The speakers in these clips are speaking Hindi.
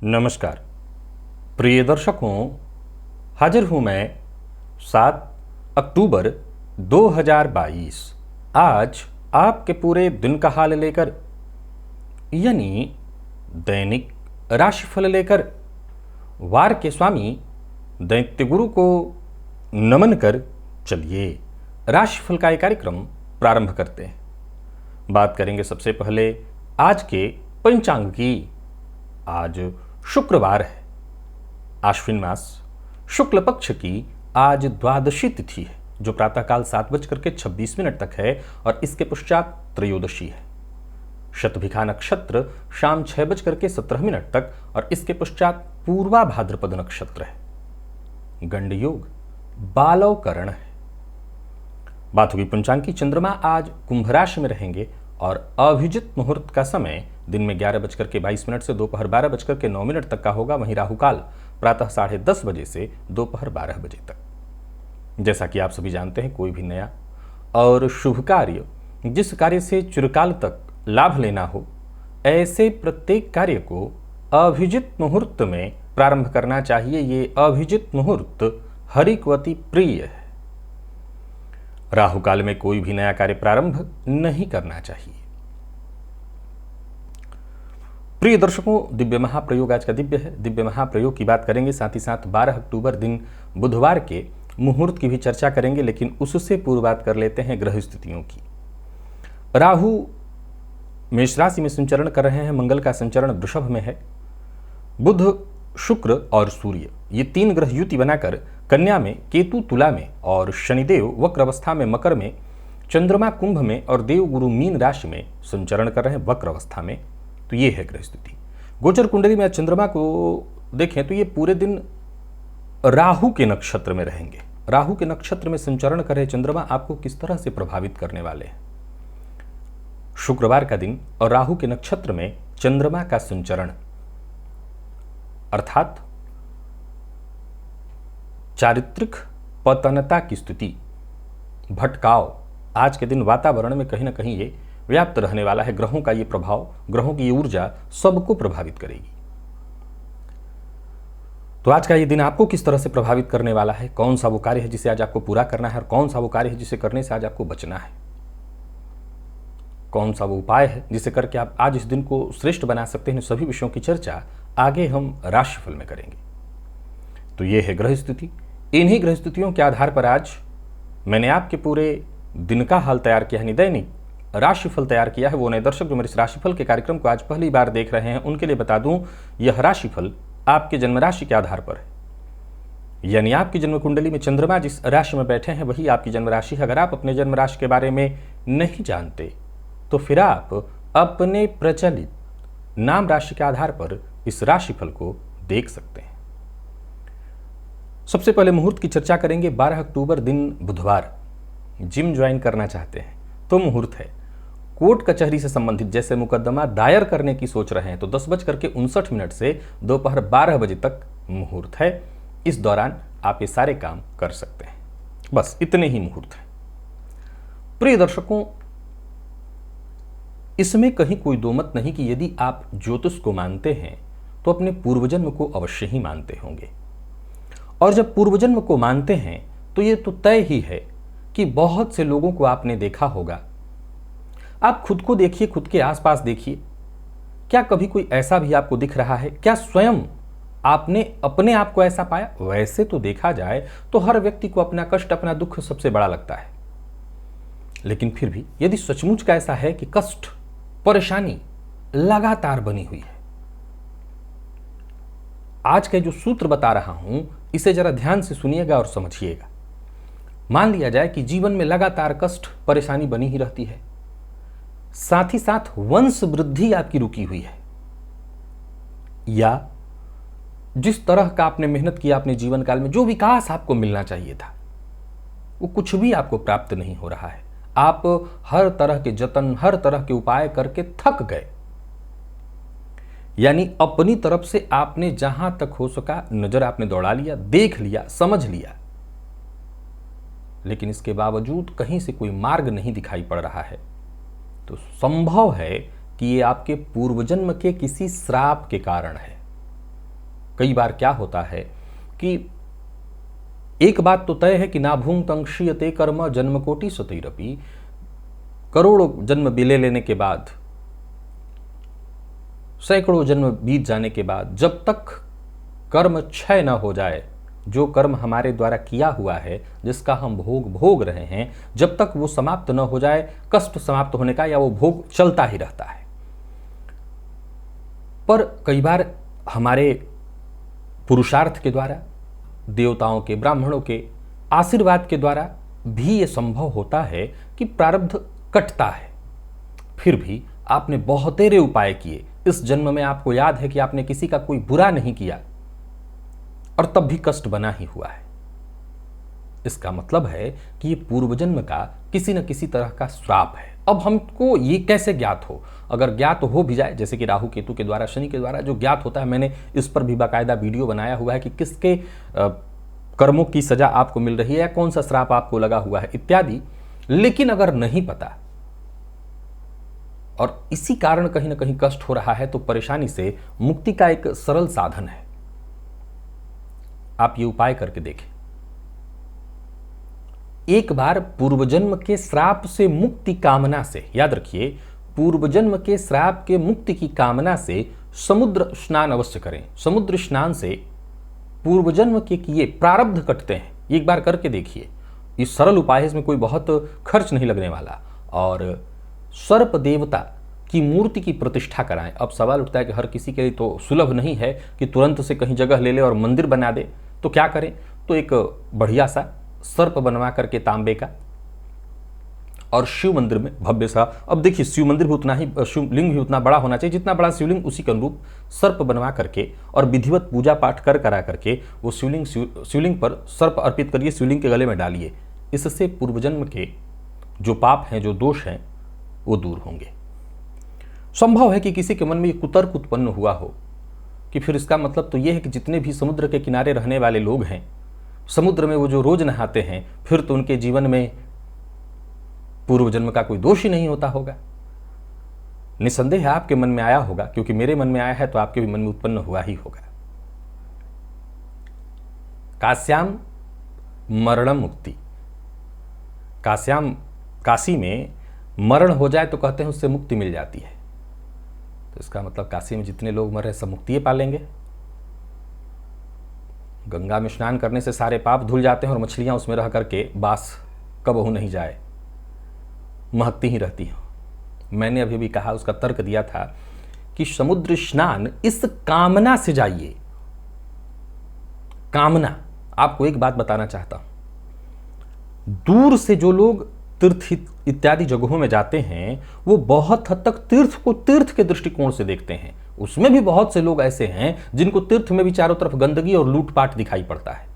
नमस्कार प्रिय दर्शकों, हाजिर हूं मैं 7 अक्टूबर 2022 आज आपके पूरे दिन का हाल लेकर, यानी दैनिक राशिफल लेकर वार के स्वामी दैत्य गुरु को नमन कर चलिए राशिफल का एक कार्यक्रम प्रारंभ करते हैं। बात करेंगे सबसे पहले आज के पंचांग की। आज शुक्रवार है, आश्विन मास शुक्ल पक्ष की आज द्वादशी तिथि है, जो प्रातःकाल 7:26 तक है और इसके पश्चात त्रयोदशी है। शतभिखा नक्षत्र शाम 6:17 तक और इसके पश्चात पूर्वा भाद्रपद नक्षत्र है। गंड योग बालव करण है। बात होगी पंचांग की। चंद्रमा आज कुंभ राशि में रहेंगे और अभिजित मुहूर्त का समय दिन में 11:22 से दोपहर 12:09 तक का होगा। वहीं राहुकाल प्रातः 10:30 बजे से दोपहर 12 बजे तक। जैसा कि आप सभी जानते हैं, कोई भी नया और शुभ कार्य, जिस कार्य से चिरकाल तक लाभ लेना हो, ऐसे प्रत्येक कार्य को अभिजित मुहूर्त में प्रारंभ करना चाहिए। ये अभिजित मुहूर्त हरिकवती प्रिय है। राहुकाल में कोई भी नया कार्य प्रारंभ नहीं करना चाहिए। प्रिय दर्शकों, दिव्य महाप्रयोग आज का दिव्य है। दिव्य महाप्रयोग की बात करेंगे, साथ ही साथ 12 अक्टूबर दिन बुधवार के मुहूर्त की भी चर्चा करेंगे, लेकिन उससे पूर्व बात कर लेते हैं ग्रह स्थितियों की। राहु मेष राशि में संचरण कर रहे हैं, मंगल का संचरण वृषभ में है, बुध शुक्र और सूर्य ये 3 ग्रह युति बनाकर कन्या में, केतु तुला में और शनिदेव वक्र अवस्था में मकर में, चंद्रमा कुंभ में और देवगुरु मीन राशि में संचरण कर रहे हैं वक्र अवस्था में। तो ये है ग्रह स्थिति। गोचर कुंडली में चंद्रमा को देखें तो ये पूरे दिन राहु के नक्षत्र में रहेंगे। राहु के नक्षत्र में संचरण कर रहे चंद्रमा आपको किस तरह से प्रभावित करने वाले हैं? शुक्रवार का दिन और राहु के नक्षत्र में चंद्रमा का संचरण, अर्थात चारित्रिक पतनता की स्थिति, भटकाव, आज के दिन वातावरण में कहीं ना कहीं ये व्याप्त रहने वाला है। ग्रहों का ये प्रभाव, ग्रहों की ये ऊर्जा सबको प्रभावित करेगी। तो आज का ये दिन आपको किस तरह से प्रभावित करने वाला है? कौन सा वो कार्य है जिसे आज आपको पूरा करना है और कौन सा वो कार्य है जिसे करने से आज आपको बचना है? कौन सा वो उपाय है जिसे करके आप आज इस दिन को श्रेष्ठ बना सकते हैं? सभी विषयों की चर्चा आगे हम राशिफल में करेंगे। तो ये है ग्रह स्थिति। इन्हीं ग्रह स्थितियों के आधार पर आज मैंने आपके पूरे दिन का हाल तैयार किया है, दैनिक राशिफल तैयार किया है। वो नए दर्शक जो मेरे इस राशिफल के कार्यक्रम को आज पहली बार देख रहे हैं, उनके लिए बता दूं, यह राशिफल आपके जन्म राशि के आधार पर है। यानी आपकी जन्म कुंडली में चंद्रमा जिस राशि में बैठे हैं वही आपकी जन्म राशि है। अगर आप अपने जन्म राशि के बारे में नहीं जानते तो फिर आप अपने प्रचलित नाम राशि के आधार पर इस राशिफल को देख सकते हैं। सबसे पहले मुहूर्त की चर्चा करेंगे। 12 अक्टूबर दिन बुधवार। जिम ज्वाइन करना चाहते हैं तो मुहूर्त है। कोर्ट कचहरी से संबंधित जैसे मुकदमा दायर करने की सोच रहे हैं तो 10:59 से दोपहर 12 बजे तक मुहूर्त है। इस दौरान आप ये सारे काम कर सकते हैं। बस इतने ही मुहूर्त हैं। प्रिय दर्शकों, इसमें कहीं कोई दो मत नहीं कि यदि आप ज्योतिष को मानते हैं तो अपने पूर्वजन्म को अवश्य ही मानते होंगे। और जब पूर्वजन्म को मानते हैं तो ये तो तय ही है कि बहुत से लोगों को आपने देखा होगा। आप खुद को देखिए, खुद के आसपास देखिए, क्या कभी कोई ऐसा भी आपको दिख रहा है? क्या स्वयं आपने अपने आप को ऐसा पाया? वैसे तो देखा जाए तो हर व्यक्ति को अपना कष्ट, अपना दुख सबसे बड़ा लगता है। लेकिन फिर भी यदि सचमुच का ऐसा है कि कष्ट, परेशानी लगातार बनी हुई है, आज का जो सूत्र बता रहा हूं इसे जरा ध्यान से सुनिएगा और समझिएगा। मान लिया जाए कि जीवन में लगातार कष्ट, परेशानी बनी ही रहती है, साथ ही साथ वंश वृद्धि आपकी रुकी हुई है, या जिस तरह का आपने मेहनत किया अपने जीवन काल में, जो विकास आपको मिलना चाहिए था, वो कुछ भी आपको प्राप्त नहीं हो रहा है। आप हर तरह के जतन, हर तरह के उपाय करके थक गए, यानी अपनी तरफ से आपने जहां तक हो सका नजर आपने दौड़ा लिया, देख लिया, समझ लिया, लेकिन इसके बावजूद कहीं से कोई मार्ग नहीं दिखाई पड़ रहा है। तो संभव है कि ये आपके पूर्वजन्म के किसी श्राप के कारण है। कई बार क्या होता है कि एक बात तो तय है कि नाभूंग तंक्षीयते कर्म जन्मकोटि सतैरपि, करोड़ों जन्म बिले लेने के बाद, सैकड़ों जन्म बीत जाने के बाद, जब तक कर्म क्षय न हो जाए, जो कर्म हमारे द्वारा किया हुआ है, जिसका हम भोग रहे हैं, जब तक वो समाप्त न हो जाए, कष्ट समाप्त होने का या वो भोग चलता ही रहता है। पर कई बार हमारे पुरुषार्थ के द्वारा, देवताओं के, ब्राह्मणों के आशीर्वाद के द्वारा भी ये संभव होता है कि प्रारब्ध कटता है। फिर भी आपने बहुतेरे उपाय किए, इस जन्म में आपको याद है कि आपने किसी का कोई बुरा नहीं किया, और तब भी कष्ट बना ही हुआ है। इसका मतलब है कि ये पूर्वजन्म का किसी न किसी तरह का श्राप है। अब हमको ये कैसे ज्ञात हो? अगर ज्ञात हो भी जाए, जैसे कि राहु केतु के द्वारा, शनि के द्वारा जो ज्ञात होता है, मैंने इस पर भी बाकायदा वीडियो बनाया हुआ है कि किसके कर्मों की सजा आपको मिल रही है या कौन सा श्राप आपको लगा हुआ है इत्यादि। लेकिन अगर नहीं पता और इसी कारण कहीं ना कहीं कष्ट हो रहा है, तो परेशानी से मुक्ति का एक सरल साधन है। आप ये उपाय करके देखें। एक बार पूर्वजन्म के श्राप से मुक्ति कामना से, याद रखिए, पूर्वजन्म के श्राप के मुक्ति की कामना से समुद्र स्नान अवश्य करें। समुद्र स्नान से पूर्वजन्म के किए प्रारब्ध कटते हैं। एक बार करके देखिए। इस सरल उपाय है, इसमें कोई बहुत खर्च नहीं लगने वाला। और सर्प देवता की मूर्ति की प्रतिष्ठा कराएं। अब सवाल उठता है कि हर किसी के लिए तो सुलभ नहीं है कि तुरंत से कहीं जगह ले ले और मंदिर बना दे, तो क्या करें? तो एक बढ़िया सा सर्प बनवा करके तांबे का, और शिव मंदिर में भव्य सा, अब देखिए शिव मंदिर भी उतना ही, शिवलिंग भी उतना बड़ा होना चाहिए, जितना बड़ा शिवलिंग उसी के अनुरूप सर्प बनवा करके और विधिवत पूजा पाठ करा करके वो शिवलिंग पर सर्प अर्पित करिए, शिवलिंग के गले में डालिए। इससे पूर्वजन्म के जो पाप हैं, जो दोष हैं, वो दूर होंगे। संभव है कि किसी के मन में ये कुतर्क उत्पन्न हुआ हो कि फिर इसका मतलब तो ये है कि जितने भी समुद्र के किनारे रहने वाले लोग हैं, समुद्र में वो जो रोज नहाते हैं, फिर तो उनके जीवन में पूर्व जन्म का कोई दोष ही नहीं होता होगा। निसंदेह आपके मन में आया होगा, क्योंकि मेरे मन में आया है तो आपके भी मन में उत्पन्न हुआ ही होगा। काश्याम मरणम मुक्ति। काशी में मरण हो जाए तो कहते हैं उससे मुक्ति मिल जाती है। तो इसका मतलब काशी में जितने लोग मर रहे सब मुक्ति पा लेंगे। गंगा में स्नान करने से सारे पाप धुल जाते हैं और मछलियां उसमें रह करके बास कबहू नहीं जाए, महकती ही रहती हैं। मैंने अभी भी कहा, उसका तर्क दिया था कि समुद्र स्नान इस कामना से जाइए। कामना, आपको एक बात बताना चाहता हूं, दूर से जो लोग तीर्थ इत्यादि जगहों में जाते हैं, वो बहुत हद तक तीर्थ को तीर्थ के दृष्टिकोण से देखते हैं। उसमें भी बहुत से लोग ऐसे हैं जिनको तीर्थ में भी चारों तरफ गंदगी और लूटपाट दिखाई पड़ता है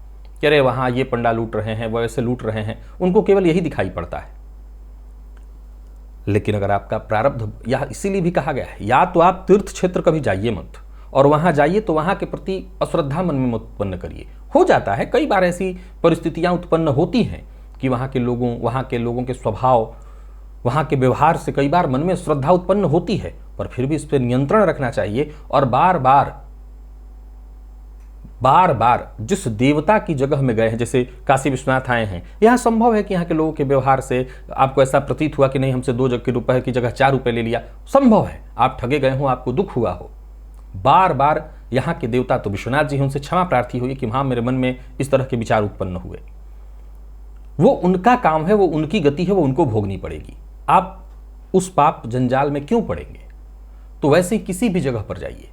कि अरे वहां ये पंडा लूट रहे हैं, वो ऐसे लूट रहे हैं, उनको केवल यही दिखाई पड़ता है। लेकिन अगर आपका प्रारब्ध, या इसीलिए भी कहा गया है, या तो आप तीर्थ क्षेत्र कभी जाइए मत, और वहां जाइए तो वहां के प्रति अश्रद्धा मन में मत उत्पन्न करिए। हो जाता है, कई बार ऐसी परिस्थितियां उत्पन्न होती हैं कि वहां के लोगों के स्वभाव, वहां के व्यवहार से कई बार मन में श्रद्धा उत्पन्न होती है, पर फिर भी इस पर नियंत्रण रखना चाहिए। और बार बार जिस देवता की जगह में गए हैं, जैसे काशी विश्वनाथ आए हैं, यह संभव है कि यहाँ के लोगों के व्यवहार से आपको ऐसा प्रतीत हुआ कि नहीं, हमसे 2 रुपए की जगह 4 रुपए ले लिया। संभव है आप ठगे गए हो, आपको दुख हुआ हो। बार बार यहाँ के देवता तो विश्वनाथ जी हैं, उनसे क्षमा प्रार्थी हुई कि हाँ, मेरे मन में इस तरह के विचार उत्पन्न हुए। वो उनका काम है, वो उनकी गति है, वो उनको भोगनी पड़ेगी। आप उस पाप जंजाल में क्यों पड़ेंगे? तो वैसे ही किसी भी जगह पर जाइए,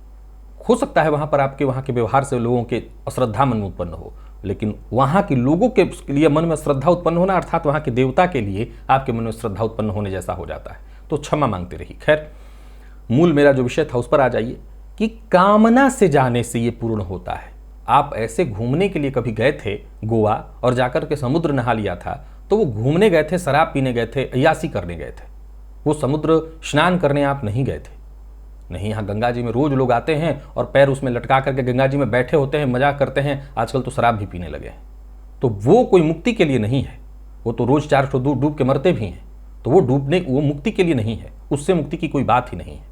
हो सकता है वहां पर आपके वहां के व्यवहार से लोगों के अश्रद्धा मन में उत्पन्न हो, लेकिन वहां के लोगों के लिए मन में श्रद्धा उत्पन्न होना अर्थात वहां के देवता के लिए आपके मन में श्रद्धा उत्पन्न होने जैसा हो जाता है, तो क्षमा मांगते रहिए। खैर, मूल मेरा जो विषय था उस पर आ जाइए कि कामना से जाने से ये पूर्ण होता है। आप ऐसे घूमने के लिए कभी गए थे गोवा और जाकर के समुद्र नहा लिया था, तो वो घूमने गए थे, शराब पीने गए थे, अय्यासी करने गए थे, वो समुद्र स्नान करने आप नहीं गए थे। नहीं, यहाँ गंगा जी में रोज लोग आते हैं और पैर उसमें लटका करके गंगा जी में बैठे होते हैं, मजाक करते हैं, आजकल तो शराब भी पीने लगे हैं। तो वो कोई मुक्ति के लिए नहीं है, वो तो रोज 400 डूब के मरते भी हैं, तो वो मुक्ति के लिए नहीं है, उससे मुक्ति की कोई बात ही नहीं है।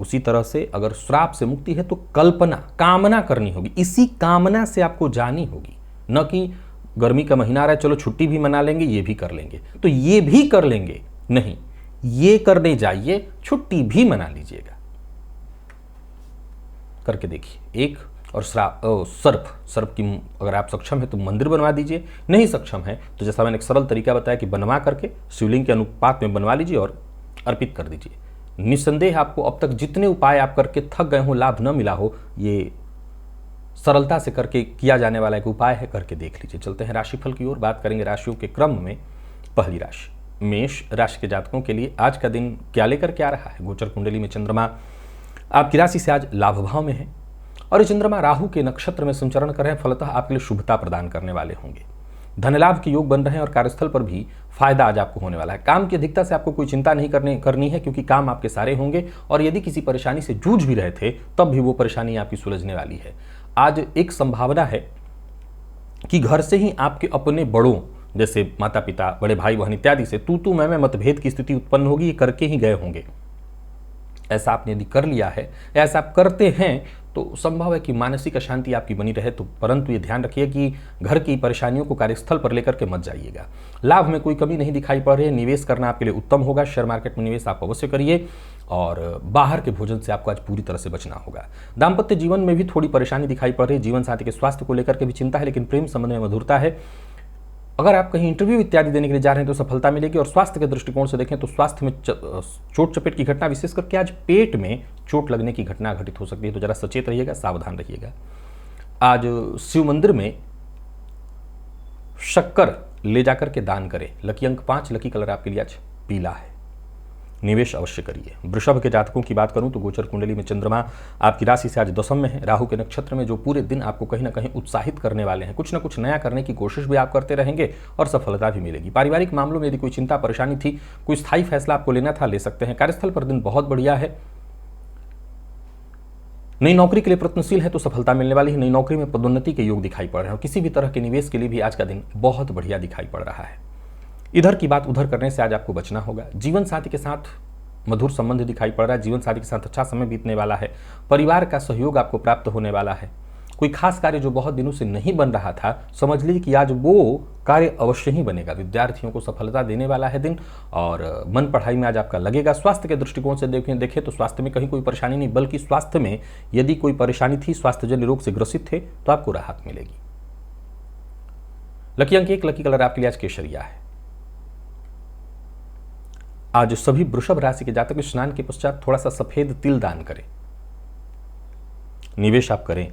उसी तरह से अगर श्राप से मुक्ति है तो कामना करनी होगी, इसी कामना से आपको जानी होगी, न कि गर्मी का महीना आ रहा है चलो छुट्टी भी मना लेंगे, ये भी कर लेंगे, तो ये भी कर लेंगे, नहीं, ये करने जाइए, छुट्टी भी मना लीजिएगा। करके देखिए। एक और सर्प की अगर आप सक्षम है तो मंदिर बनवा दीजिए, नहीं सक्षम है तो जैसा मैंने एक सरल तरीका बताया कि बनवा करके शिवलिंग के अनुपात में बनवा लीजिए और अर्पित कर दीजिए। निस्संदेह आपको अब तक जितने उपाय आप करके थक गए हो, लाभ न मिला हो, ये सरलता से करके किया जाने वाला एक उपाय है, करके देख लीजिए। चलते हैं राशिफल की ओर, बात करेंगे राशियों के क्रम में। पहली राशि मेष राशि के जातकों के लिए आज का दिन क्या लेकर के आ रहा है? गोचर कुंडली में चंद्रमा आपकी राशि से आज लाभ भाव में है और ये चंद्रमा राहु के नक्षत्र में संचरण कर रहे हैं, फलतः आपके लिए शुभता प्रदान करने वाले होंगे। धन लाभ के योग बन रहे हैं और कार्यस्थल पर भी फायदा आज आपको होने वाला है। काम की अधिकता से आपको कोई चिंता नहीं करनी है, क्योंकि काम आपके सारे होंगे और यदि किसी परेशानी से जूझ भी रहे थे तब भी वो परेशानी आपकी सुलझने वाली है। आज एक संभावना है कि घर से ही आपके अपने बड़ों जैसे माता पिता, बड़े भाई बहन इत्यादि से तू मैं मतभेद की स्थिति उत्पन्न होगी, ये करके ही गए होंगे। ऐसा आपने यदि कर लिया है, ऐसा आप करते हैं, तो संभव है कि मानसिक अशांति आपकी बनी रहे। तो परंतु ये ध्यान रखिए कि घर की परेशानियों को कार्यस्थल पर लेकर के मत जाइएगा। लाभ में कोई कमी नहीं दिखाई पड़ रही है, निवेश करना आपके लिए उत्तम होगा। शेयर मार्केट में निवेश आप अवश्य करिए और बाहर के भोजन से आपको आज पूरी तरह से बचना होगा। दाम्पत्य जीवन में भी थोड़ी परेशानी दिखाई पड़ रही है, जीवन साथी के स्वास्थ्य को लेकर के भी चिंता है, लेकिन प्रेम संबंध में मधुरता है। अगर आप कहीं इंटरव्यू इत्यादि देने के लिए जा रहे हैं तो सफलता मिलेगी। और स्वास्थ्य के दृष्टिकोण से देखें तो स्वास्थ्य में चोट चपेट की घटना, विशेष करके आज पेट में चोट लगने की घटना घटित हो सकती है, तो जरा सचेत रहिएगा, सावधान रहिएगा। आज शिव मंदिर में शक्कर ले जाकर के दान करें। लकी अंक 5, लकी कलर आपके लिए आज पीला है। निवेश अवश्य करिए। वृषभ के जातकों की बात करूं तो गोचर कुंडली में चंद्रमा आपकी राशि से आज दशम में है, राहु के नक्षत्र में, जो पूरे दिन आपको कहीं ना कहीं उत्साहित करने वाले हैं। कुछ ना कुछ नया करने की कोशिश भी आप करते रहेंगे और सफलता भी मिलेगी। पारिवारिक मामलों में यदि कोई चिंता परेशानी थी, कोई स्थायी फैसला आपको लेना था, ले सकते हैं। कार्यस्थल पर दिन बहुत बढ़िया है। नई नौकरी के लिए प्रयत्नशील है तो सफलता मिलने वाली है। नई नौकरी में पदोन्नति के योग दिखाई पड़ रहे हैं और किसी भी तरह के निवेश के लिए भी आज का दिन बहुत बढ़िया दिखाई पड़ रहा है। इधर की बात उधर करने से आज आपको बचना होगा। जीवन साथी के साथ मधुर संबंध दिखाई पड़ रहा है, जीवन साथी के साथ अच्छा समय बीतने वाला है। परिवार का सहयोग आपको प्राप्त होने वाला है। कोई खास कार्य जो बहुत दिनों से नहीं बन रहा था, समझ लीजिए कि आज वो कार्य अवश्य ही बनेगा। विद्यार्थियों को सफलता देने वाला है दिन और मन पढ़ाई में आज आपका लगेगा। स्वास्थ्य के दृष्टिकोण से देखें तो स्वास्थ्य में कहीं कोई परेशानी नहीं, बल्कि स्वास्थ्य में यदि कोई परेशानी थी, स्वास्थ्यजन्य रोग से ग्रसित थे, तो आपको राहत मिलेगी। लकी अंक 1, लकी कलर आपके लिए आज केसरिया है। आज सभी वृषभ राशि के जातक स्नान के पश्चात थोड़ा सा सफेद तिल दान करें। निवेश आप करें।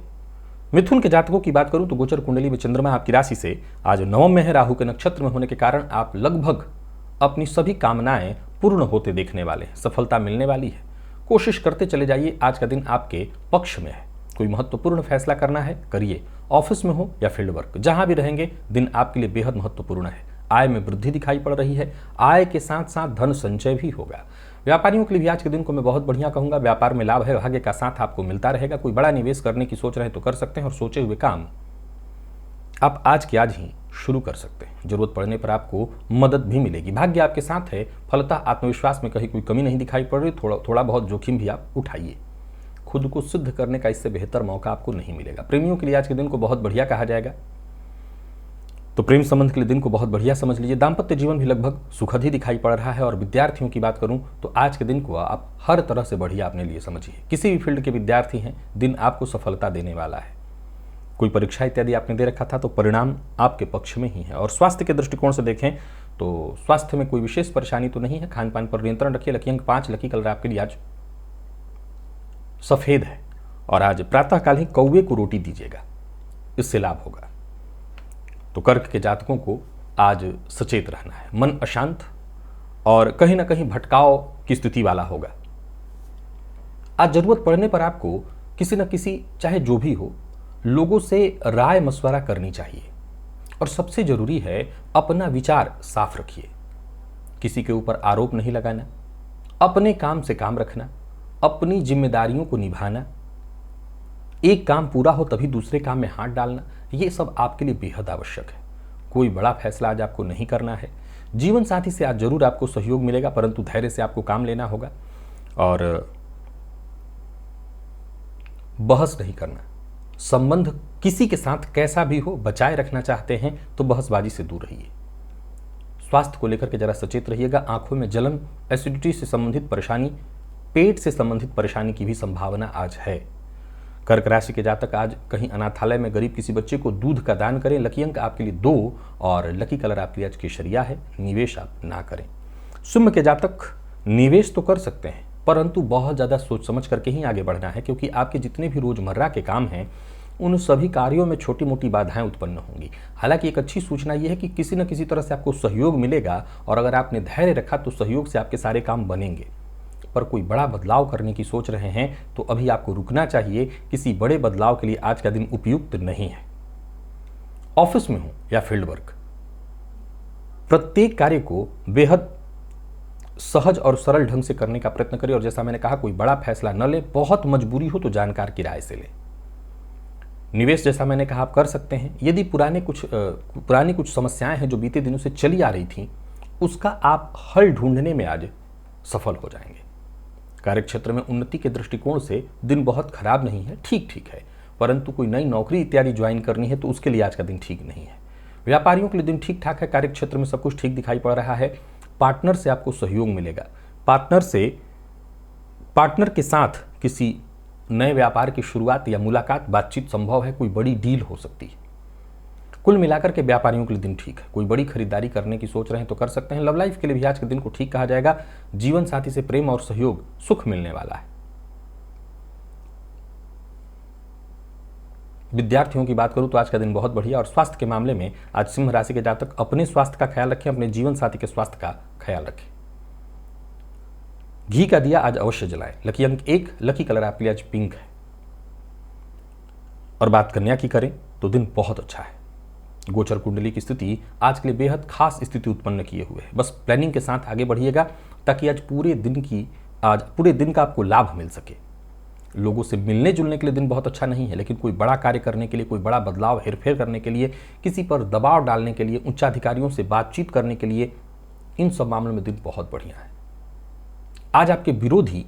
मिथुन के जातकों की बात करूं तो गोचर कुंडली में चंद्रमा आपकी राशि से आज नवम में है, राहु के नक्षत्र में होने के कारण आप लगभग अपनी सभी कामनाएं पूर्ण होते देखने वाले हैं। सफलता मिलने वाली है, कोशिश करते चले जाइए। आज का दिन आपके पक्ष में है। कोई महत्वपूर्ण फैसला करना है, करिए। ऑफिस में हो या फील्ड वर्क, जहां भी रहेंगे, दिन आपके लिए बेहद महत्वपूर्ण है। आय में वृद्धि दिखाई पड़ रही है, आय के साथ साथ धन संचय भी होगा। व्यापारियों के लिए भी आज के दिन को मैं बहुत बढ़िया कहूंगा। व्यापार में लाभ है, भाग्य का साथ आपको मिलता रहेगा। कोई बड़ा निवेश करने की सोच रहे हैं तो कर सकते हैं और सोचे हुए काम आप आज के आज ही शुरू कर सकते हैं। जरूरत पड़ने पर आपको मदद भी मिलेगी। भाग्य आपके साथ है, फलतः आत्मविश्वास में कहीं कोई कमी नहीं दिखाई पड़ रही। थोड़ा बहुत जोखिम भी आप उठाइए। खुद को सिद्ध करने का इससे बेहतर मौका आपको नहीं मिलेगा। प्रेमियों के लिए आज के दिन को बहुत बढ़िया कहा जाएगा, तो प्रेम संबंध के लिए दिन को बहुत बढ़िया समझ लीजिए। दाम्पत्य जीवन भी लगभग सुखद ही दिखाई पड़ रहा है। और विद्यार्थियों की बात करूं तो आज के दिन को आप हर तरह से बढ़िया अपने लिए समझिए। किसी भी फील्ड के विद्यार्थी हैं, दिन आपको सफलता देने वाला है। कोई परीक्षा इत्यादि आपने दे रखा था तो परिणाम आपके पक्ष में ही है। और स्वास्थ्य के दृष्टिकोण से देखें तो स्वास्थ्य में कोई विशेष परेशानी तो नहीं है। खान पान पर नियंत्रण रखिए। लकी अंक 5, लकी कलर आपके लिए आज सफेद है और आज प्रातःकाल ही कौवे को रोटी दीजिएगा, इससे लाभ होगा। तो कर्क के जातकों को आज सचेत रहना है। मन अशांत और कहीं ना कहीं भटकाव की स्थिति वाला होगा। आज जरूरत पड़ने पर आपको किसी न किसी, चाहे जो भी हो, लोगों से राय मशवरा करनी चाहिए। और सबसे जरूरी है अपना विचार साफ रखिए। किसी के ऊपर आरोप नहीं लगाना, अपने काम से काम रखना, अपनी जिम्मेदारियों को निभाना, एक काम पूरा हो तभी दूसरे काम में हाथ डालना, ये सब आपके लिए बेहद आवश्यक है। कोई बड़ा फैसला आज आपको नहीं करना है। जीवन साथी से आज जरूर आपको सहयोग मिलेगा, परंतु धैर्य से आपको काम लेना होगा। और बहस नहीं करना। संबंध किसी के साथ कैसा भी हो बचाए रखना चाहते हैं तो बहसबाजी से दूर रहिए। स्वास्थ्य को लेकर के जरा सचेत रहिएगा। आंखों में जलन, एसिडिटी से संबंधित परेशानी, पेट से संबंधित परेशानी की भी संभावना आज है। कर्क राशि के जातक आज कहीं अनाथालय में गरीब किसी बच्चे को दूध का दान करें। लकी अंक आपके लिए 2 और लकी कलर आपके लिए आज केसरिया है। निवेश आप ना करें। सिंह के जातक निवेश तो कर सकते हैं, परंतु बहुत ज़्यादा सोच समझ करके ही आगे बढ़ना है, क्योंकि आपके जितने भी रोजमर्रा के काम हैं उन सभी कार्यों में छोटी मोटी बाधाएं उत्पन्न होंगी। हालांकि एक अच्छी सूचना यह है कि किसी न किसी तरह से आपको सहयोग मिलेगा और अगर आपने धैर्य रखा तो सहयोग से आपके सारे काम बनेंगे। पर कोई बड़ा बदलाव करने की सोच रहे हैं तो अभी आपको रुकना चाहिए। किसी बड़े बदलाव के लिए आज का दिन उपयुक्त नहीं है। ऑफिस में हो या फील्ड वर्क, प्रत्येक कार्य को बेहद सहज और सरल ढंग से करने का प्रयत्न करें। और जैसा मैंने कहा, कोई बड़ा फैसला न ले, बहुत मजबूरी हो तो जानकार की राय से लें। निवेश जैसा मैंने कहा आप कर सकते हैं। यदि पुरानी कुछ समस्याएं हैं जो बीते दिनों से चली आ रही थी, उसका आप हल ढूंढने में आज सफल हो जाएंगे। कार्यक्षेत्र में उन्नति के दृष्टिकोण से दिन बहुत खराब नहीं है, ठीक ठीक है, परंतु कोई नई नौकरी इत्यादि ज्वाइन करनी है तो उसके लिए आज का दिन ठीक नहीं है। व्यापारियों के लिए दिन ठीक ठाक है। कार्यक्षेत्र में सब कुछ ठीक दिखाई पड़ रहा है। पार्टनर से आपको सहयोग मिलेगा। पार्टनर के साथ किसी नए व्यापार की शुरुआत या मुलाकात, बातचीत संभव है। कोई बड़ी डील हो सकती है। कुल मिलाकर के व्यापारियों के लिए दिन ठीक है। कोई बड़ी खरीदारी करने की सोच रहे हैं तो कर सकते हैं। लव लाइफ के लिए भी आज के दिन को ठीक कहा जाएगा। जीवन साथी से प्रेम और सहयोग, सुख मिलने वाला है। विद्यार्थियों की बात करूं तो आज का दिन बहुत बढ़िया। और स्वास्थ्य के मामले में आज सिंह राशि के जातक अपने स्वास्थ्य का ख्याल रखें, अपने जीवन साथी के स्वास्थ्य का ख्याल रखें। घी का दिया आज अवश्य जलाएं। लकी अंक 1, लकी कलर आपके लिए आज पिंक है। और बात कन्या की करें तो दिन बहुत अच्छा है। गोचर कुंडली की स्थिति आज के लिए बेहद खास स्थिति उत्पन्न किए हुए है। बस प्लानिंग के साथ आगे बढ़िएगा ताकि आज पूरे दिन का आपको लाभ मिल सके। लोगों से मिलने जुलने के लिए दिन बहुत अच्छा नहीं है, लेकिन कोई बड़ा कार्य करने के लिए, कोई बड़ा बदलाव हेरफेर करने के लिए, किसी पर दबाव डालने के लिए, उच्चाधिकारियों से बातचीत करने के लिए, इन सब मामलों में दिन बहुत बढ़िया है। आज आपके विरोधी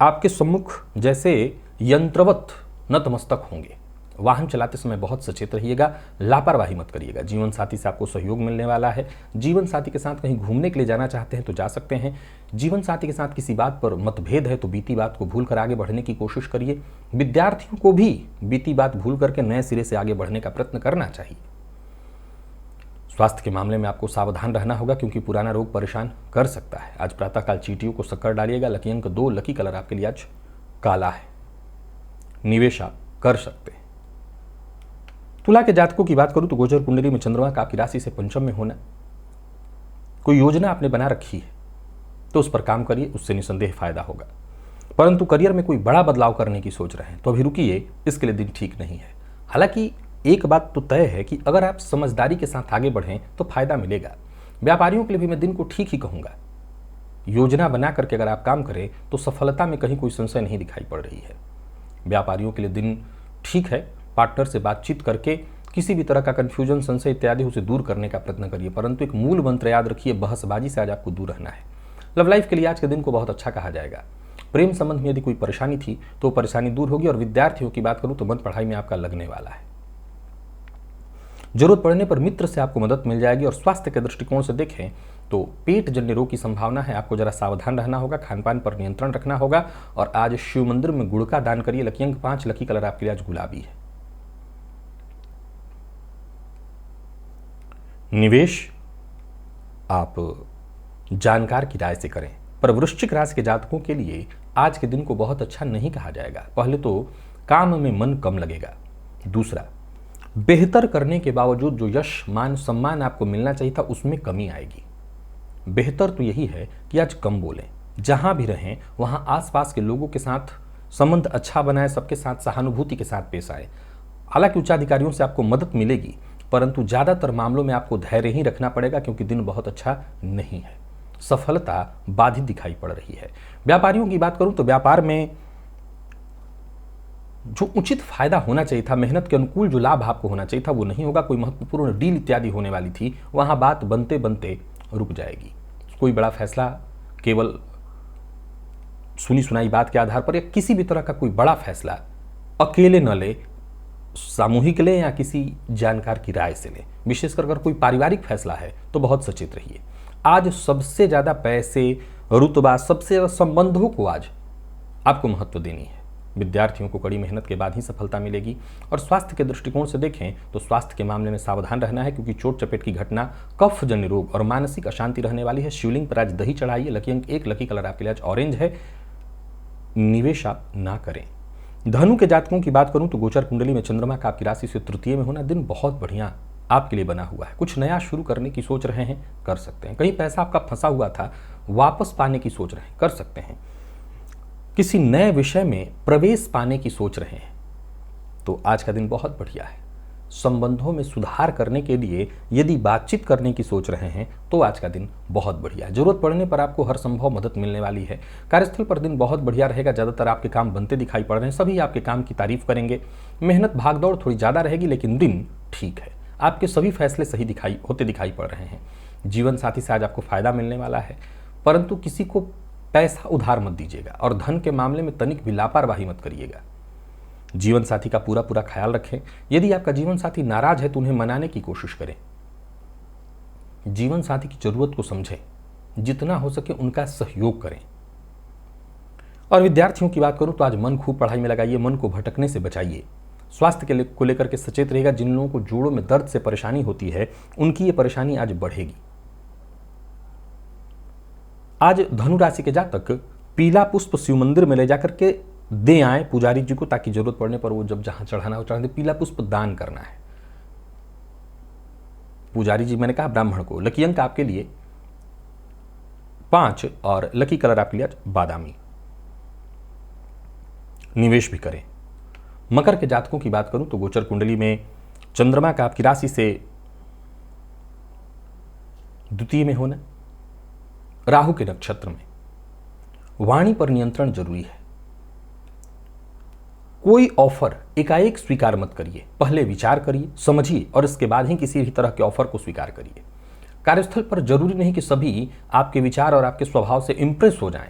आपके सम्मुख जैसे यंत्रवत नतमस्तक होंगे। वाहन चलाते समय बहुत सचेत रहिएगा, लापरवाही मत करिएगा। जीवन साथी से आपको सहयोग मिलने वाला है। जीवन साथी के साथ कहीं घूमने के लिए जाना चाहते हैं तो जा सकते हैं। जीवन साथी के साथ किसी बात पर मतभेद है तो बीती बात को भूल कर आगे बढ़ने की कोशिश करिए। विद्यार्थियों को भी बीती बात भूल करके नए सिरे से आगे बढ़ने का प्रयत्न करना चाहिए। स्वास्थ्य के मामले में आपको सावधान रहना होगा, क्योंकि पुराना रोग परेशान कर सकता है। आज प्रातःकाल चींटियों को शक्कर डालिएगा। लकी अंक 2, लकी कलर आपके लिए आज काला है। निवेश आप कर सकते हैं। तुला के जातकों की बात करूं तो गोचर कुंडली में चंद्रमा का आपकी राशि से पंचम में होना, कोई योजना आपने बना रखी है तो उस पर काम करिए, उससे निसंदेह फायदा होगा। परंतु करियर में कोई बड़ा बदलाव करने की सोच रहे हैं तो अभी रुकिए, इसके लिए दिन ठीक नहीं है। हालांकि एक बात तो तय है कि अगर आप समझदारी के साथ आगे बढ़ें तो फायदा मिलेगा। व्यापारियों के लिए भी मैं दिन को ठीक ही कहूंगा। योजना बना करके अगर आप काम करें तो सफलता में कहीं कोई संशय नहीं दिखाई पड़ रही है। व्यापारियों के लिए दिन ठीक है। पार्टनर से बातचीत करके किसी भी तरह का कंफ्यूजन, संशय इत्यादि उसे दूर करने का प्रयत्न करिए। परंतु एक मूल मंत्र याद रखिए, बहसबाजी से आज आपको दूर रहना है। लव लाइफ के लिए आज के दिन को बहुत अच्छा कहा जाएगा। प्रेम संबंध में यदि कोई परेशानी थी तो परेशानी दूर होगी। और विद्यार्थियों की बात करूं तो मन पढ़ाई में आपका लगने वाला है। जरूरत पड़ने पर मित्र से आपको मदद मिल जाएगी। और स्वास्थ्य के दृष्टिकोण से देखें तो पेट जन्य रोग की संभावना है। आपको जरा सावधान रहना होगा, खान पान पर नियंत्रण रखना होगा। और आज शिव मंदिर में गुड़ का दान करिए। लकी अंक 5, लकी कलर आपके लिए आज गुलाबी है। निवेश आप जानकार की राय से करें। पर वृश्चिक राशि के जातकों के लिए आज के दिन को बहुत अच्छा नहीं कहा जाएगा। पहले तो काम में मन कम लगेगा, दूसरा बेहतर करने के बावजूद जो यश मान सम्मान आपको मिलना चाहिए था उसमें कमी आएगी। बेहतर तो यही है कि आज कम बोलें, जहां भी रहें वहां आसपास के लोगों के साथ संबंध अच्छा बनाए, सबके साथ सहानुभूति के साथ पेश आए। हालांकि उच्चाधिकारियों से आपको मदद मिलेगी, परंतु ज़्यादातर मामलों में आपको धैर्य ही रखना पड़ेगा क्योंकि दिन बहुत अच्छा नहीं है। सफलता बाधित दिखाई पड़ रही है। व्यापारियों की बात करूं तो व्यापार में जो उचित फायदा होना चाहिए था, मेहनत के अनुकूल जो लाभ आपको होना चाहिए था वो नहीं होगा। कोई महत्वपूर्ण डील इत्यादि होने वाली थी, वहां बात बनते बनते रुक जाएगी। कोई बड़ा फैसला केवल सुनी सुनाई बात के आधार पर या किसी भी तरह का कोई बड़ा फैसला अकेले न ले, सामूहिक ले या किसी जानकार की राय से ले। विशेषकर अगर कोई पारिवारिक फैसला है तो बहुत सचेत रहिए। आज सबसे ज्यादा पैसे, रुतबा, सबसे ज्यादा संबंधों को आज आपको महत्व देनी है। विद्यार्थियों को कड़ी मेहनत के बाद ही सफलता मिलेगी। और स्वास्थ्य के दृष्टिकोण से देखें तो स्वास्थ्य के मामले में सावधान रहना है क्योंकि चोट चपेट की घटना, कफ जन्य रोग और मानसिक अशांति रहने वाली है। शिवलिंग पर आज दही चढ़ाइए। लकी अंक 1, लकी कलर आपके लिए आज ऑरेंज है। निवेश आप ना करें। धनु के जातकों की बात करूं तो गोचर कुंडली में चंद्रमा का आपकी राशि से तृतीय में होना दिन बहुत बढ़िया आपके लिए बना हुआ है। कुछ नया शुरू करने की सोच रहे हैं, कर सकते हैं। कहीं पैसा आपका फंसा हुआ था, वापस पाने की सोच रहे हैं, कर सकते हैं। किसी नए विषय में प्रवेश पाने की सोच रहे हैं तो आज का दिन बहुत बढ़िया है। संबंधों में सुधार करने के लिए यदि बातचीत करने की सोच रहे हैं तो आज का दिन बहुत बढ़िया है। जरूरत पड़ने पर आपको हर संभव मदद मिलने वाली है। कार्यस्थल पर दिन बहुत बढ़िया रहेगा। ज़्यादातर आपके काम बनते दिखाई पड़ रहे हैं, सभी आपके काम की तारीफ करेंगे। मेहनत भागदौड़ थोड़ी ज़्यादा रहेगी लेकिन दिन ठीक है। आपके सभी फैसले सही दिखाई पड़ रहे हैं। जीवन साथी से आज आपको फायदा मिलने वाला है, परंतु किसी को पैसा उधार मत दीजिएगा और धन के मामले में तनिक भी लापरवाही मत करिएगा। जीवन साथी का पूरा पूरा ख्याल रखें। यदि आपका जीवन साथी नाराज है तो उन्हें मनाने की कोशिश करें। जीवन साथी की जरूरत को समझें, जितना हो सके उनका सहयोग करें। और विद्यार्थियों की बात करूं तो आज मन खूब पढ़ाई में लगाइए, मन को भटकने से बचाइए। स्वास्थ्य को लेकर के सचेत रहेगा। जिन लोगों को जोड़ों में दर्द से परेशानी होती है उनकी ये परेशानी आज बढ़ेगी। आज धनु राशि के जातक पीला पुष्प शिव मंदिर में ले जाकर के दे आए पुजारी जी को, ताकि जरूरत पड़ने पर वो जब जहां चढ़ाना हो चढ़ाने। पीला पुष्प दान करना है पुजारी जी, मैंने कहा ब्राह्मण को। लकी अंक आपके लिए 5 और लकी कलर आपके लिए बादामी। निवेश भी करें। मकर के जातकों की बात करूं तो गोचर कुंडली में चंद्रमा का आपकी राशि से द्वितीय में होना, राहु के नक्षत्र में। वाणी पर नियंत्रण जरूरी है। कोई ऑफर एकाएक स्वीकार मत करिए, पहले विचार करिए, समझिए और इसके बाद ही किसी भी तरह के ऑफर को स्वीकार करिए। कार्यस्थल पर जरूरी नहीं कि सभी आपके विचार और आपके स्वभाव से इंप्रेस हो जाएं,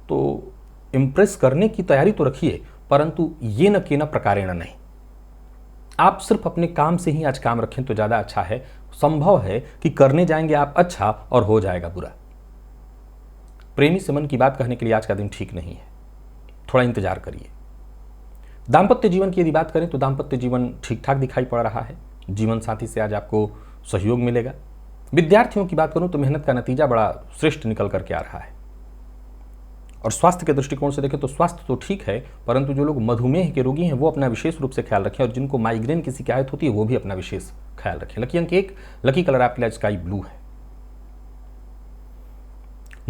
तो इंप्रेस करने की तैयारी तो रखिए, परंतु ये न के न प्रकारेण नहीं। आप सिर्फ अपने काम से ही आज काम रखें तो ज्यादा अच्छा है। संभव है कि करने जाएंगे आप अच्छा और हो जाएगा बुरा। प्रेमी से मन की बात कहने के लिए आज का दिन ठीक नहीं है, थोड़ा इंतजार करिए। दाम्पत्य जीवन की यदि बात करें तो दाम्पत्य जीवन ठीक ठाक दिखाई पड़ रहा है। जीवन साथी से आज आपको सहयोग मिलेगा। विद्यार्थियों की बात करूं तो मेहनत का नतीजा बड़ा श्रेष्ठ निकल करके आ रहा है। और स्वास्थ्य के दृष्टिकोण से देखें तो स्वास्थ्य तो ठीक है, परंतु जो लोग मधुमेह के रोगी हैं वो अपना विशेष रूप से ख्याल रखें और जिनको माइग्रेन की शिकायत होती है वो भी अपना विशेष ख्याल रखें। लकी अंक 1, लकी कलर आपके लिए स्काई ब्लू है।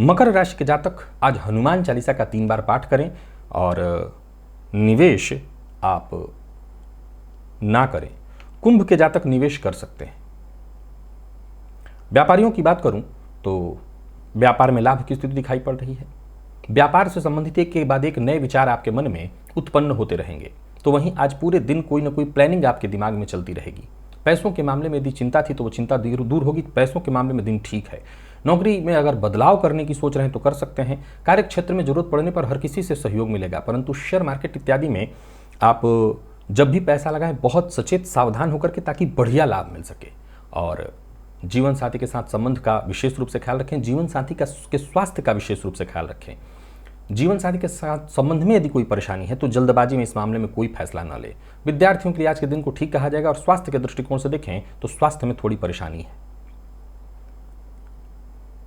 मकर राशि के जातक आज हनुमान चालीसा का 3 बार पाठ करें और निवेश आप ना करें। कुंभ के जातक निवेश कर सकते हैं। व्यापारियों की बात करूं तो व्यापार में लाभ की स्थिति दिखाई पड़ रही है। व्यापार से संबंधित एक के बाद एक नए विचार आपके मन में उत्पन्न होते रहेंगे। तो वहीं आज पूरे दिन कोई ना कोई प्लानिंग आपके दिमाग में चलती रहेगी। पैसों के मामले में यदि चिंता थी तो वो चिंता दूर होगी। पैसों के मामले में दिन ठीक है। नौकरी में अगर बदलाव करने की सोच रहे हैं तो कर सकते हैं। कार्य क्षेत्र में जरूरत पड़ने पर हर किसी से सहयोग मिलेगा, परंतु शेयर मार्केट इत्यादि में आप जब भी पैसा लगाएं बहुत सचेत सावधान होकर के, ताकि बढ़िया लाभ मिल सके। और जीवन साथी के साथ संबंध का विशेष रूप से ख्याल रखें। जीवन साथी के स्वास्थ्य का विशेष रूप से ख्याल रखें। जीवन साथी के साथ संबंध में यदि कोई परेशानी है तो जल्दबाजी में इस मामले में कोई फैसला न ले। विद्यार्थियों के लिए आज के दिन को ठीक कहा जाएगा और स्वास्थ्य के दृष्टिकोण से देखें तो स्वास्थ्य में थोड़ी परेशानी है।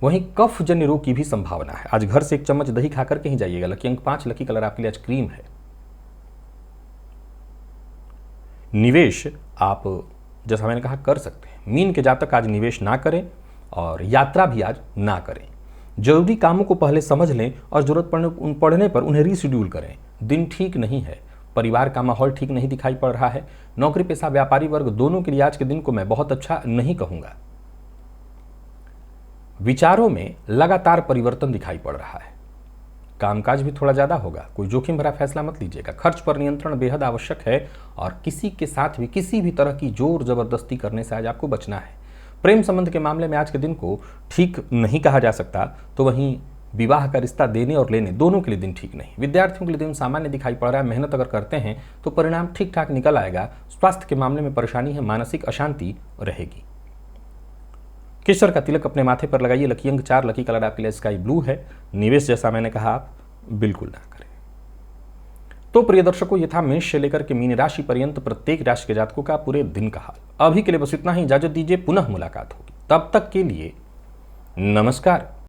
वहीं कफ जन्य रोग की भी संभावना है। आज घर से एक चम्मच दही खाकर के ही जाइएगा। लकी अंक 5, लकी कलर आपके लिए आज क्रीम है। निवेश आप जैसा मैंने कहा कर सकते हैं। मीन के जातक आज निवेश ना करें और यात्रा भी आज ना करें। जरूरी कामों को पहले समझ लें और जरूरत पड़ने पर उन्हें रीशेड्यूल करें। दिन ठीक नहीं है। परिवार का माहौल ठीक नहीं दिखाई पड़ रहा है। नौकरी पेशा व्यापारी वर्ग दोनों के लिए आज के दिन को मैं बहुत अच्छा नहीं कहूंगा। विचारों में लगातार परिवर्तन दिखाई पड़ रहा है। कामकाज भी थोड़ा ज्यादा होगा। कोई जोखिम भरा फैसला मत लीजिएगा। खर्च पर नियंत्रण बेहद आवश्यक है और किसी के साथ भी किसी भी तरह की जोर जबरदस्ती करने से आज आपको बचना है। प्रेम संबंध के मामले में आज के दिन को ठीक नहीं कहा जा सकता, तो वहीं विवाह का रिश्ता देने और लेने दोनों के लिए दिन ठीक नहीं। विद्यार्थियों के लिए दिन सामान्य दिखाई पड़ रहा है। मेहनत अगर करते हैं तो परिणाम ठीक ठाक निकल आएगा। स्वास्थ्य के मामले में परेशानी है, मानसिक अशांति रहेगी। केसर का तिलक अपने माथे पर लगाइए। लकी अंक 4, लकी कलर आपके लिए स्काई ब्लू है। निवेश जैसा मैंने कहा आप बिल्कुल ना करें। तो प्रिय दर्शकों, ये था मेष से लेकर के मीन राशि पर्यंत प्रत्येक राशि के जातकों का पूरे दिन का हाल। अभी के लिए बस इतना ही। इजाजत दीजिए, पुनः मुलाकात होगी। तब तक के लिए नमस्कार।